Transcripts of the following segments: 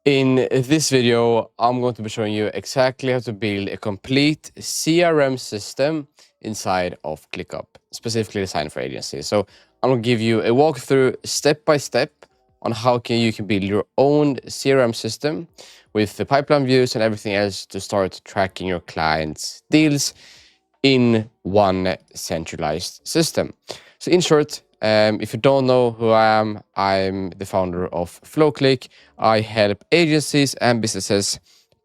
In this video, I'm going to be showing you exactly how to build a complete CRM system inside of ClickUp, specifically designed for agencies. So I'm going to give you a walkthrough step by step on how you can build your own CRM system with the pipeline views and everything else to start tracking your clients' deals in one centralized system. So in short, if you don't know who I am, I'm the founder of FlowClick. I help agencies and businesses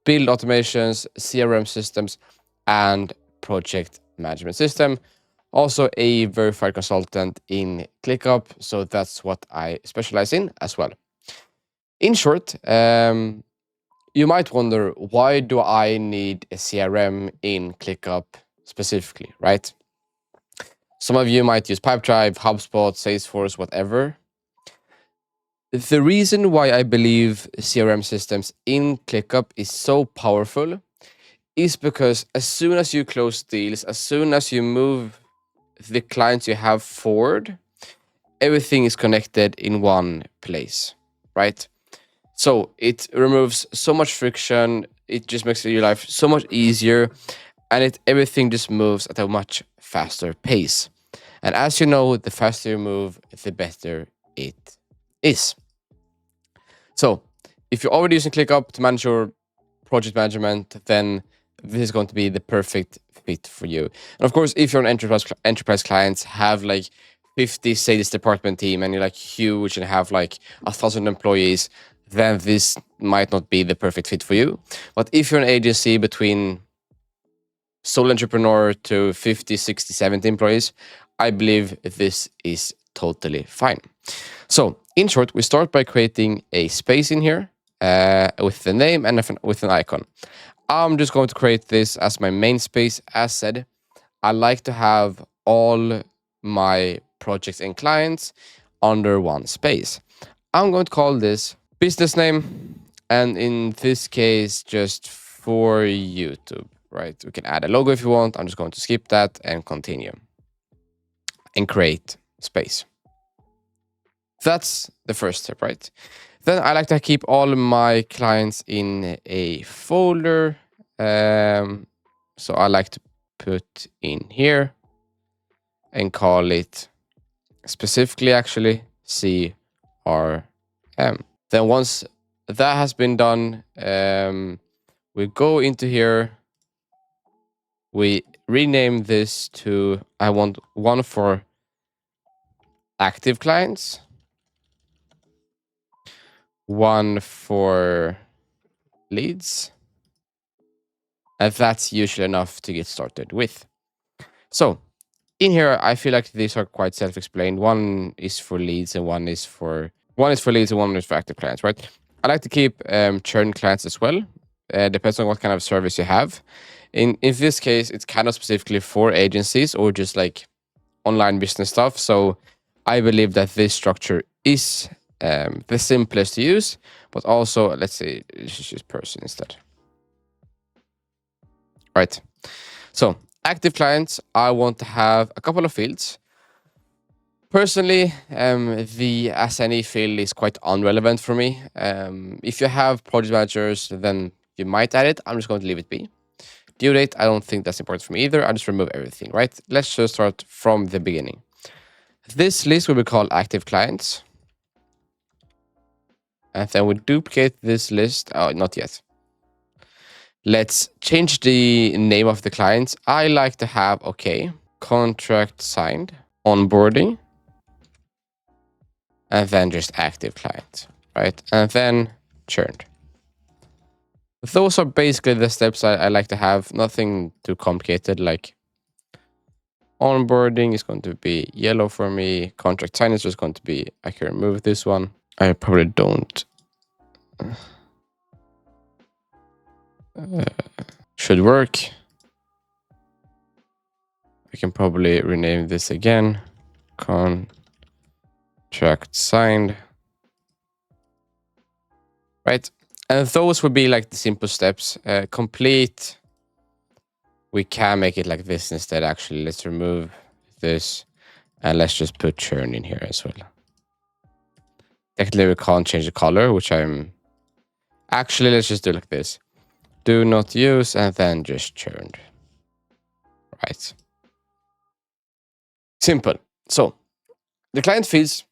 build automations, CRM systems, and project management system. Also a verified consultant in ClickUp, so that's what I specialize in as well. In short, you might wonder, why do I need a CRM in ClickUp specifically, right? Some of you might use Pipedrive, HubSpot, Salesforce, whatever. The reason why I believe CRM systems in ClickUp is so powerful is because as soon as you close deals, as soon as you move the clients you have forward, everything is connected in one place, right? So it removes so much friction. It just makes your life so much easier, and everything just moves at a much faster pace. And as you know, the faster you move, the better it is. So if you're already using ClickUp to manage your project management, then this is going to be the perfect fit for you. And of course, if you're an enterprise clients, have like 50 sales department team and you're like huge and have like 1,000 employees, then this might not be the perfect fit for you. But if you're an agency between sole entrepreneur to 50, 60, 70 employees, I believe this is totally fine. So in short, we start by creating a space in here with the name and with an icon. I'm just going to create this as my main space. As said, I like to have all my projects and clients under one space. I'm going to call this business name, and in this case, just for YouTube, right? We can add a logo if you want. I'm just going to skip that and continue and create space. That's the first step, right? Then I like to keep all my clients in a folder. So I like to put in here and call it specifically actually CRM. Then once that has been done, we go into here. We rename this to, I want one for active clients, one for leads, and that's usually enough to get started with. So in here, I feel like these are quite self-explained. One is for leads and one is for leads and one is for active clients, right? I like to keep churn clients as well. Depends on what kind of service you have. In this case, it's kind of specifically for agencies or just like online business stuff. So I believe that this structure is the simplest to use, but also, let's say, let's just use person instead. Right. So active clients, I want to have a couple of fields. Personally, the SNE field is quite irrelevant for me. If you have project managers, then you might add it. I'm just going to leave it be. Due date, I don't think that's important for me either. I just remove everything, right? Let's just start from the beginning. This list will be called active clients. And then we duplicate this list. Oh, not yet. Let's change the name of the clients. I like to have, contract signed, onboarding, and then just active clients, right? And then churned. Those are basically the steps I like to have. Nothing too complicated, like onboarding is going to be yellow for me. Contract sign is just going to be, I can remove this one. I probably don't. Should work. I can probably rename this again. Contract signed. Right. And those would be like the simple steps. Complete. We can make it like this instead. Actually, let's remove this and let's just put churn in here as well. Technically, we can't change the color, which I'm Actually, let's just do it like this. Do not use and then just churned. Right. Simple. So the client fields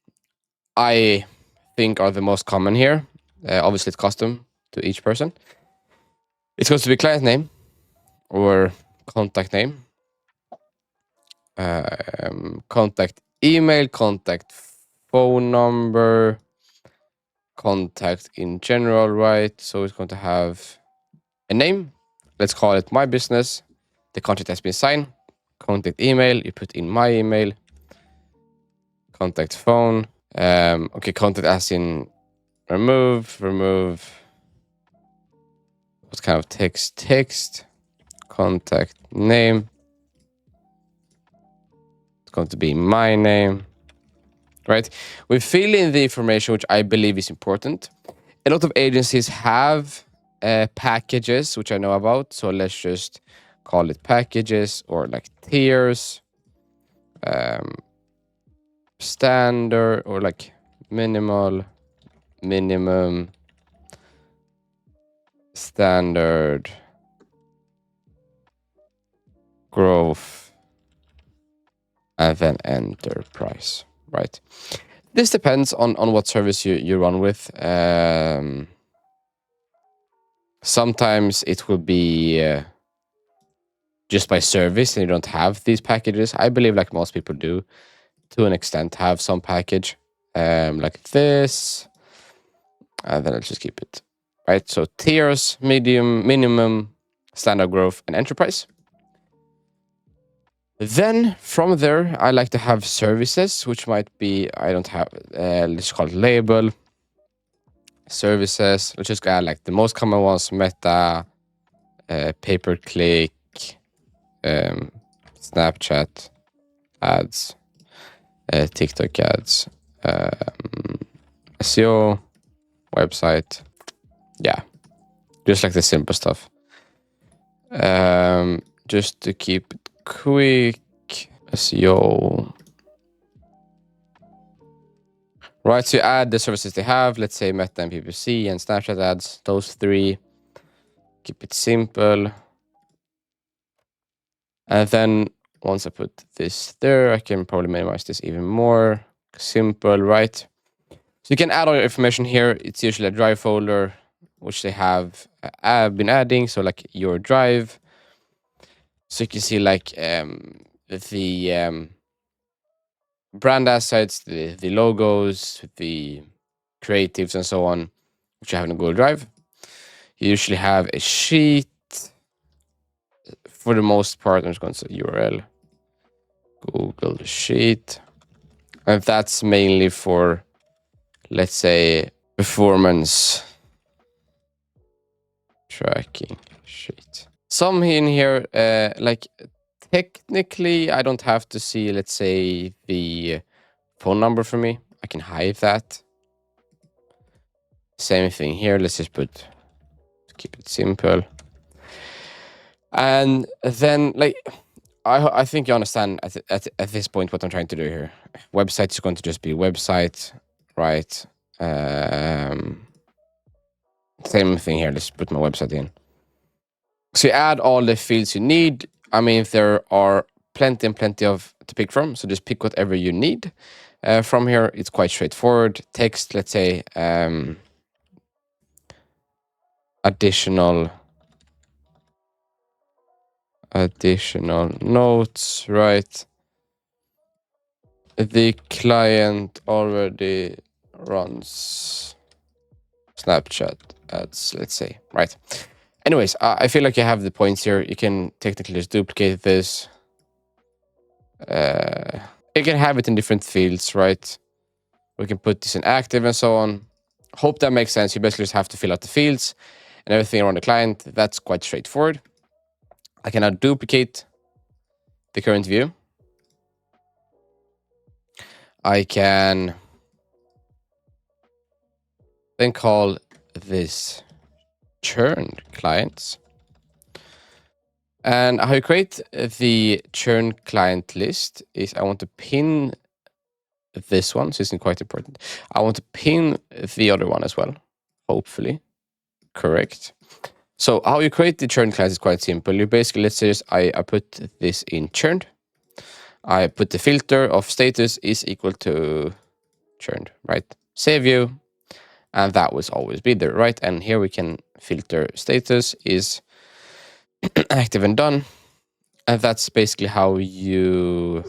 I think are the most common here. Obviously, it's custom to each person. It's going to be client name or contact name, contact email, contact phone number, contact in general, right? So it's going to have a name. Let's call it my business. The contract has been signed. Contact email, you put in my email. Contact phone. Okay, contact as in remove. What kind of text? Text. Contact name. It's going to be my name. Right? We fill in the information which I believe is important. A lot of agencies have packages, which I know about. So let's just call it packages or like tiers. Standard or like minimal, minimum, standard, growth, and then enterprise, right? This depends on what service you run with. Sometimes it will be just by service and you don't have these packages. I believe like most people do to an extent have some package like this. And then I'll just keep it, right? So tiers, medium, minimum, standard growth, and enterprise. Then from there, I like to have services, which might be, I don't have, let's call it label. Services, let's just add like the most common ones, Meta, pay-per-click, Snapchat ads, TikTok ads, SEO, website. Yeah, just like the simple stuff. Just to keep it quick, SEO. Right, so you add the services they have. Let's say Meta and PPC and Snapchat ads, those three. Keep it simple. And then once I put this there, I can probably minimize this even more. Simple, right? So you can add all your information here. It's usually a drive folder, which they have been adding. So like your drive. So you can see like the brand assets, the logos, the creatives, and so on, which you have in a Google Drive. You usually have a sheet. For the most part, I'm just going to say URL, Google Sheet. And that's mainly for, let's say, performance tracking sheet. Some in here, like technically, I don't have to see, let's say, the phone number for me. I can hide that. Same thing here. Let's just keep it simple. And then, like, I think you understand at this point what I'm trying to do here. Website is going to just be website, right? Same thing here. Let's put my website in. So you add all the fields you need. I mean, there are plenty of to pick from. So just pick whatever you need from here. It's quite straightforward. Text, let's say, additional notes, right? The client already runs Snapchat ads, let's say, right? Anyways, I feel like you have the points here. You can technically just duplicate this. You can have it in different fields, right? We can put this in active and so on. Hope that makes sense. You basically just have to fill out the fields and everything around the client. That's quite straightforward. I can now duplicate the current view. I can then call this churned clients. And how you create the churn client list is I want to pin this one, so it's quite important. I want to pin the other one as well, hopefully. correct. So how you create the churn class is quite simple. You basically, let's say I put this in churned. I put the filter of status is equal to churned, right? Save you, and that will always be there, right? And here we can filter status is active and done. And that's basically how you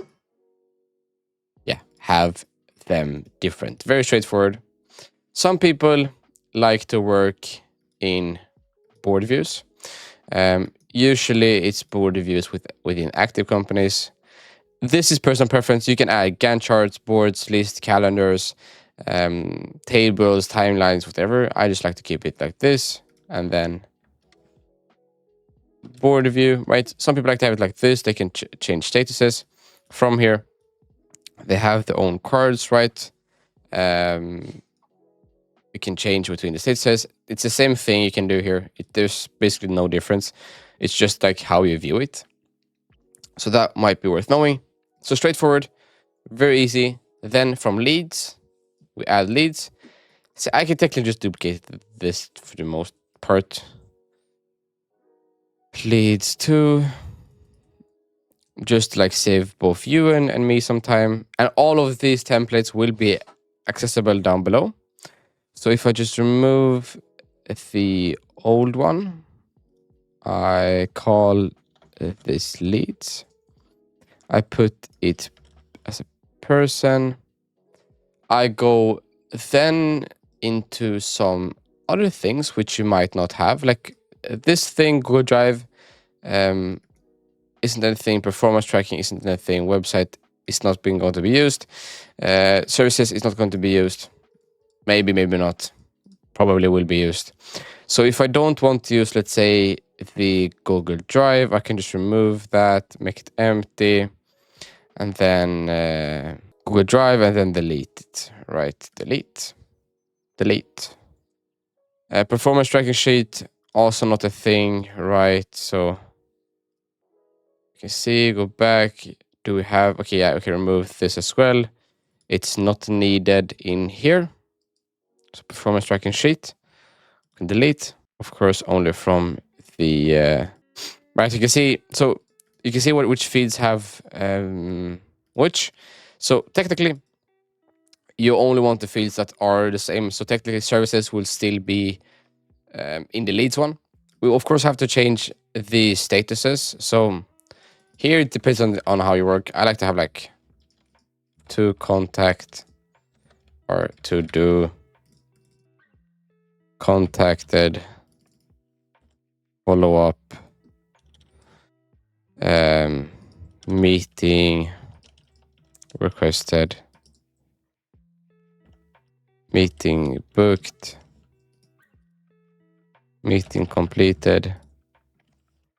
have them different. Very straightforward. Some people like to work in board views. Usually it's board views within active companies. This is personal preference. You can add Gantt charts, boards, lists, calendars, tables, timelines, whatever. I just like to keep it like this. And then board view, right? Some people like to have it like this. They can change statuses from here. They have their own cards, right? You can change between the statuses. It's the same thing you can do here. There's basically no difference. It's just like how you view it. So that might be worth knowing. So straightforward, very easy. Then from leads, we add leads. So I can technically just duplicate this for the most part. Leads to just like save both you and me sometime. And all of these templates will be accessible down below. So if I just remove the old one, I call this leads. I put it as a person. I go then into some other things which you might not have, like this thing, Google Drive, isn't anything, performance tracking isn't anything, website is not going to be used, services is not going to be used, maybe not, probably will be used. So if I don't want to use, let's say, the Google Drive, I can just remove that, make it empty, and then Google Drive, and then delete it, right? Delete. Performance tracking sheet, also not a thing, right? So you can see, go back. Do we have, okay, yeah, we can remove this as well. It's not needed in here. So performance tracking sheet, we can delete, of course, only from the, right, you can see, so you can see which feeds have which. So technically, you only want the fields that are the same. So technically, services will still be in the leads one. We of course have to change the statuses. So here it depends on how you work. I like to have like to contact or to do contacted, follow up, meeting requested, meeting booked, meeting completed,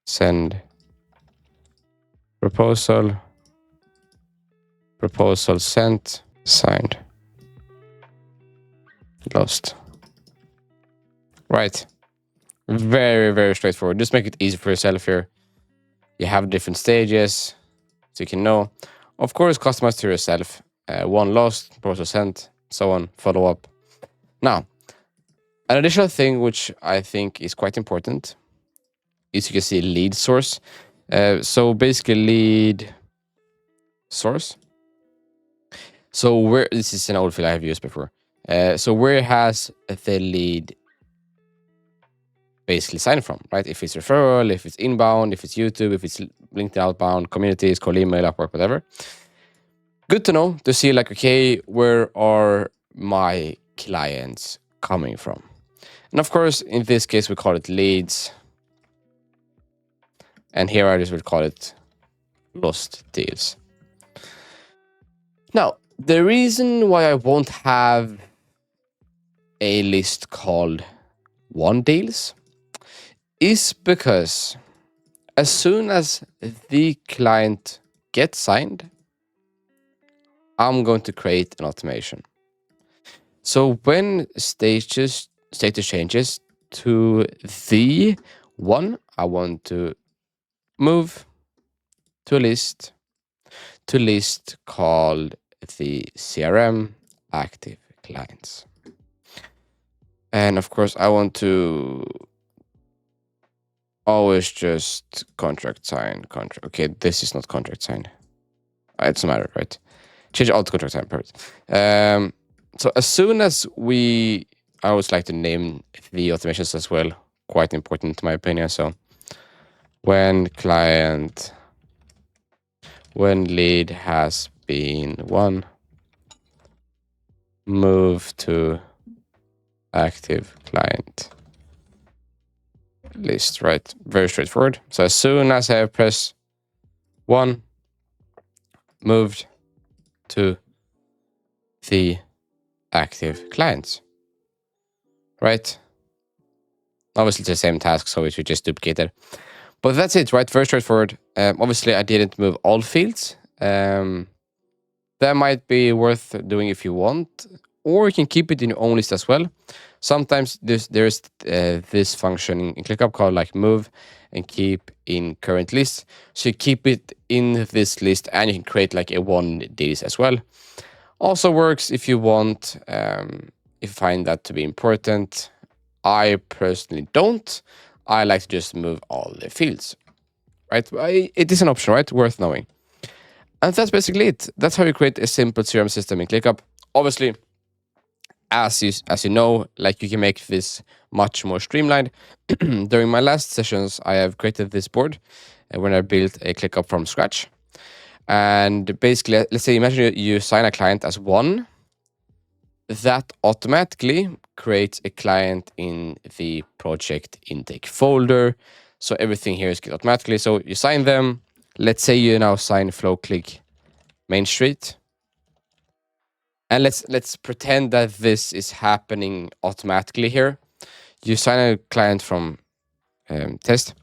send proposal, proposal sent, signed, lost. Right. Very, very straightforward. Just make it easy for yourself here. You have different stages, so you can know. Of course, customize to yourself. One lost, proposal sent, so on, follow up. Now, an additional thing which I think is quite important is you can see lead source. So basically lead source. So where, this is an old field I have used before. So where has the lead basically signed from, right? If it's referral, if it's inbound, if it's YouTube, if it's LinkedIn outbound, communities, call email, Upwork, whatever. Good to know, to see like, okay, where are my clients coming from? And of course, in this case, we call it leads. And here I just will call it lost deals. Now, the reason why I won't have a list called won deals is because as soon as the client gets signed, I'm going to create an automation. So when status changes to the one, I want to move to a list called the CRM active clients. And of course, I want to always just contract sign, contract. Okay, this is not contract sign. It doesn't matter, right? Change all to contract sign, perfect. So as soon as I always like to name the automations as well. Quite important in my opinion. So when lead has been won, move to active client list, right? Very straightforward. So as soon as I press 1, moved to the active clients, right? Obviously, it's the same task, so it should just duplicate it. But that's it, right? Very straightforward. Obviously, I didn't move all fields. That might be worth doing if you want, or you can keep it in your own list as well. Sometimes there's this function in ClickUp called like move and keep in current list. So you keep it in this list and you can create like a one list as well. Also works if you want, if you find that to be important. I personally don't. I like to just move all the fields, right? It is an option, right? Worth knowing. And that's basically it. That's how you create a simple CRM system in ClickUp. Obviously, as you know, like you can make this much more streamlined. During my last sessions, I have created this board when I built a ClickUp from scratch. And basically, let's say, imagine you sign a client as one. That automatically creates a client in the project intake folder. So everything here is automatically. So you sign them. Let's say you now sign Flow Click Main Street. And let's pretend that this is happening automatically here. You sign a client from test.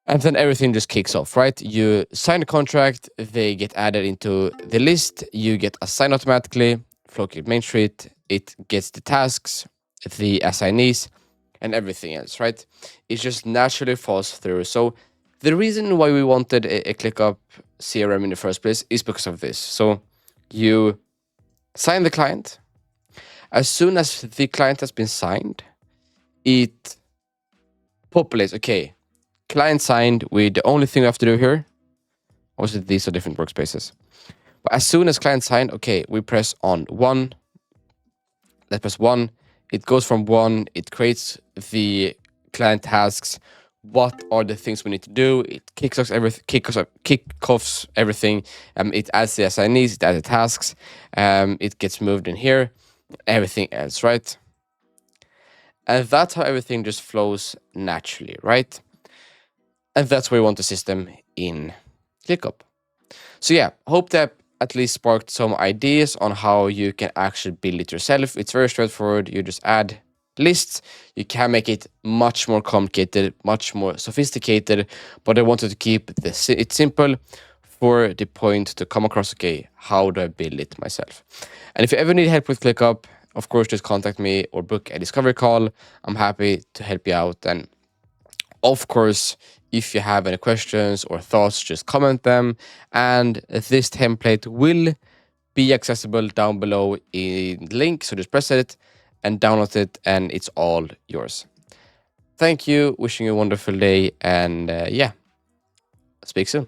And then everything just kicks off, right? You sign a contract, they get added into the list, you get assigned automatically, Flow Click Main Street, it gets the tasks, the assignees, and everything else, right? It just naturally falls through. So the reason why we wanted a ClickUp CRM in the first place is because of this. So you sign the client. As soon as the client has been signed, it populates, okay, client signed with the only thing we have to do here. Also, these are different workspaces. But as soon as client signed, okay, we press on 1. Let's press 1. It goes from 1. It creates the client tasks. What are the things we need to do? It kicks off everything. It adds the assignees. It adds the tasks. It gets moved in here. Everything else, right? And that's how everything just flows naturally, right? And that's where we want the system in ClickUp. So yeah, hope that at least sparked some ideas on how you can actually build it yourself. It's very straightforward. You just add lists. You can make it much more complicated, much more sophisticated, but I wanted to keep it simple for the point to come across, okay, how do I build it myself? And if you ever need help with ClickUp, of course, just contact me or book a discovery call. I'm happy to help you out. And of course, if you have any questions or thoughts, just comment them. And this template will be accessible down below in the link. So just press it and download it, and it's all yours. Thank you. Wishing you a wonderful day. And yeah, speak soon.